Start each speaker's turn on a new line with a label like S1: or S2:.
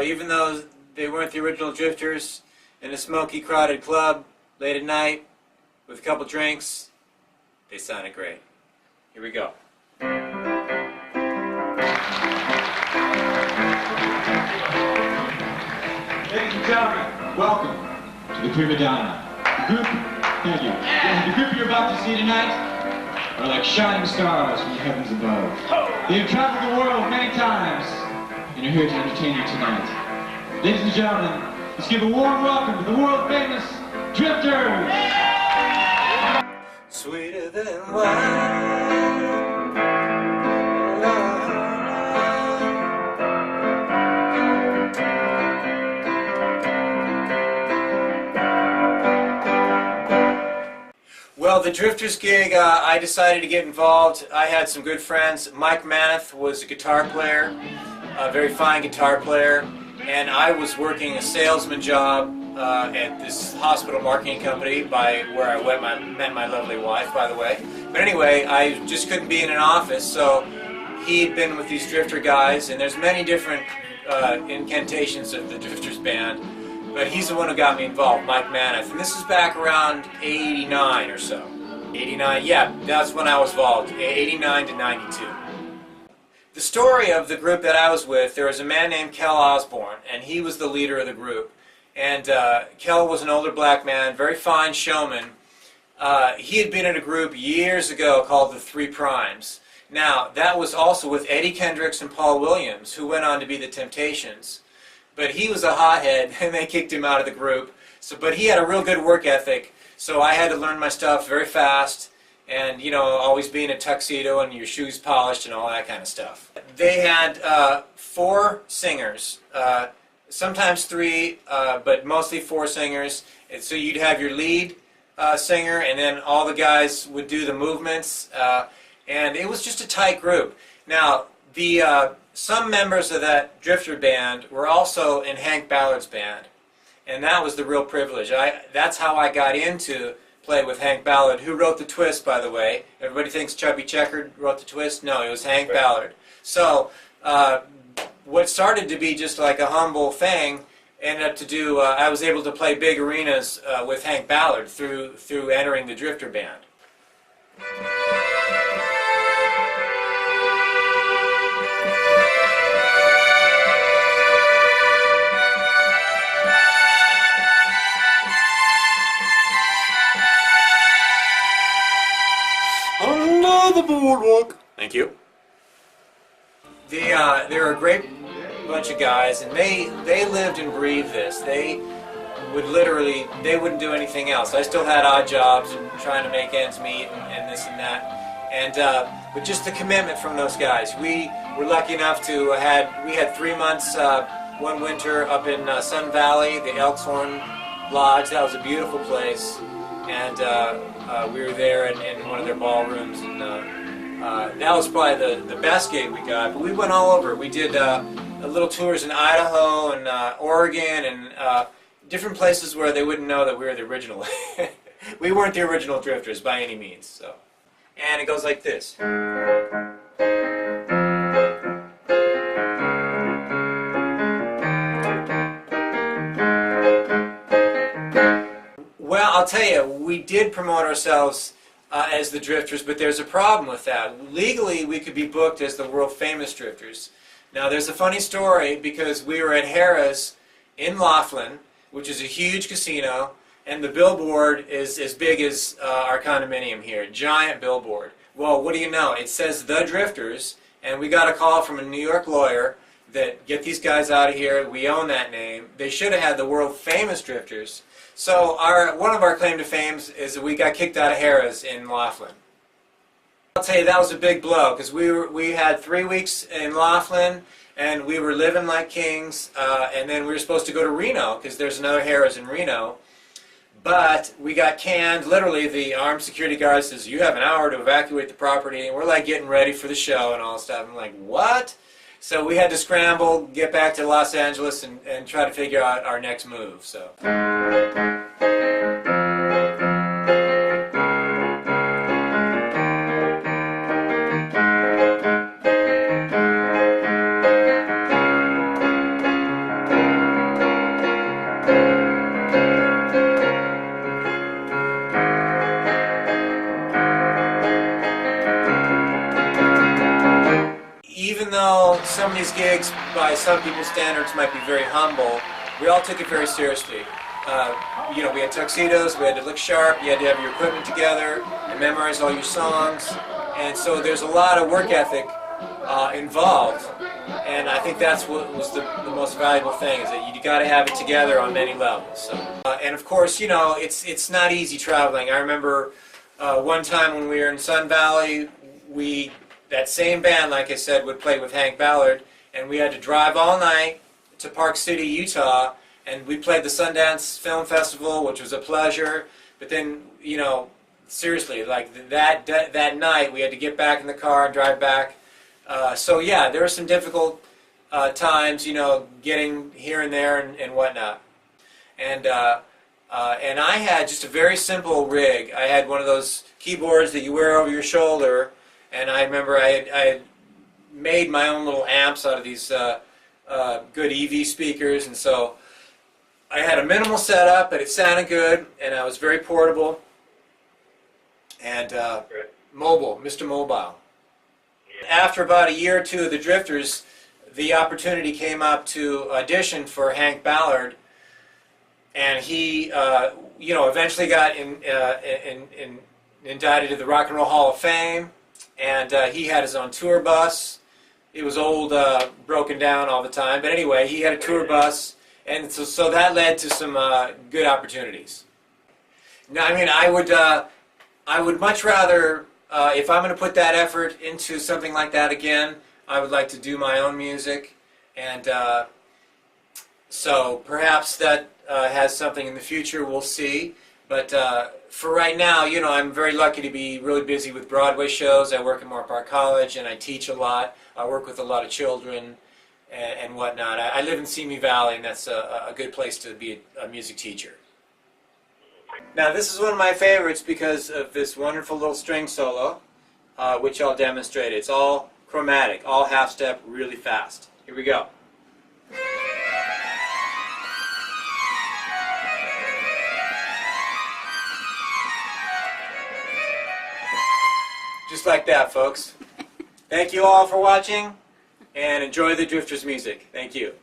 S1: even though they weren't the original Drifters, in a smoky, crowded club, late at night, with a couple drinks, they sounded great. Here we go.
S2: Ladies and gentlemen, welcome to the Prima Donna. The group, thank you. The group you're about to see tonight are like shining stars from the heavens above. They have traveled the world many times and are here to entertain you tonight. Ladies and gentlemen, let's give a warm welcome to the world-famous Drifters!
S1: Sweeter than wine. Well, the Drifters gig, I decided to get involved. I had some good friends. Mike Maneth was a guitar player, a very fine guitar player, and I was working a salesman job at this hospital marketing company where I met my lovely wife, by the way. But anyway, I just couldn't be in an office, so he'd been with these Drifter guys, and there's many different incantations of the Drifters band. But he's the one who got me involved, Mike Maneth. And this is back around 89 or so. 89, yeah, that's when I was involved, 89 to 92. The story of the group that I was with, there was a man named Kel Osborne, and he was the leader of the group. And Kel was an older black man, very fine showman. He had been in a group years ago called the Three Primes. Now, that was also with Eddie Kendricks and Paul Williams, who went on to be the Temptations. But he was a hothead, and they kicked him out of the group. But he had a real good work ethic, so I had to learn my stuff very fast, and, you know, always be in a tuxedo and your shoes polished and all that kind of stuff. They had 4 singers, sometimes 3, but mostly 4 singers. And so you'd have your lead singer, and then all the guys would do the movements, and it was just a tight group. Now, some members of that Drifter band were also in Hank Ballard's band, and that was the real privilege. That's how I got into play with Hank Ballard, who wrote the twist, by the way. Everybody thinks Chubby Checker wrote the twist. No, it was Hank Ballard. So what started to be just like a humble thing ended up to do, I was able to play big arenas with Hank Ballard through entering the Drifter band. The boardwalk. Thank you. They're a great bunch of guys, and they lived and breathed this. They would literally, they wouldn't do anything else. I still had odd jobs and trying to make ends meet and this and that. And but just the commitment from those guys. We were lucky enough to we had 3 months one winter up in Sun Valley, the Elkhorn Lodge. That was a beautiful place. And we were there in one of their ballrooms, and that was probably the best gig we got. But we went all over. We did little tours in Idaho and Oregon and different places where they wouldn't know that we were the original. We weren't the original Drifters by any means. So, and it goes like this. Well, I'll tell you, we did promote ourselves as the Drifters, but there's a problem with that. Legally, we could be booked as the world-famous Drifters. Now, there's a funny story, because we were at Harrah's in Laughlin, which is a huge casino, and the billboard is as big as our condominium here, giant billboard. Well, what do you know? It says The Drifters, and we got a call from a New York lawyer that, get these guys out of here, we own that name. They should have had the world-famous Drifters. So one of our claim to fame is that we got kicked out of Harrah's in Laughlin. I'll tell you, that was a big blow, because we had 3 weeks in Laughlin, and we were living like kings, and then we were supposed to go to Reno, because there's another Harrah's in Reno. But we got canned. Literally, the armed security guard says, "You have an hour to evacuate the property," and we're like getting ready for the show and all that stuff. I'm like, what? So we had to scramble, get back to Los Angeles, and try to figure out our next move. So. though some of these gigs, by some people's standards, might be very humble, we all took it very seriously. You know, we had tuxedos, we had to look sharp, you had to have your equipment together, and memorize all your songs, and so there's a lot of work ethic involved, and I think that's what was the most valuable thing, is that you got to have it together on many levels. So, and of course, you know, it's not easy traveling. I remember one time when we were in Sun Valley, that same band, like I said, would play with Hank Ballard, and we had to drive all night to Park City, Utah, and we played the Sundance Film Festival, which was a pleasure, but then, you know, seriously, like that night, we had to get back in the car and drive back. So yeah, there were some difficult times, you know, getting here and there and whatnot. And I had just a very simple rig. I had one of those keyboards that you wear over your shoulder, and I remember I had made my own little amps out of these good EV speakers, and so I had a minimal setup, but it sounded good, and I was very portable and mobile, Mr. Mobile. After about a year or two of the Drifters, the opportunity came up to audition for Hank Ballard, and he, you know, eventually got indicted to the Rock and Roll Hall of Fame, and he had his own tour bus. It was old, broken down all the time, but anyway, he had a tour bus, and so that led to some good opportunities. Now, I mean, I would much rather, if I'm going to put that effort into something like that again, I would like to do my own music, and so perhaps that has something in the future, we'll see. But for right now, you know, I'm very lucky to be really busy with Broadway shows. I work at Moore Park College, and I teach a lot. I work with a lot of children and whatnot. I live in Simi Valley, and that's a good place to be a music teacher. Now, this is one of my favorites because of this wonderful little string solo, which I'll demonstrate. It's all chromatic, all half step, really fast. Here we go. Just like that, folks. Thank you all for watching, and enjoy the Drifters music. Thank you.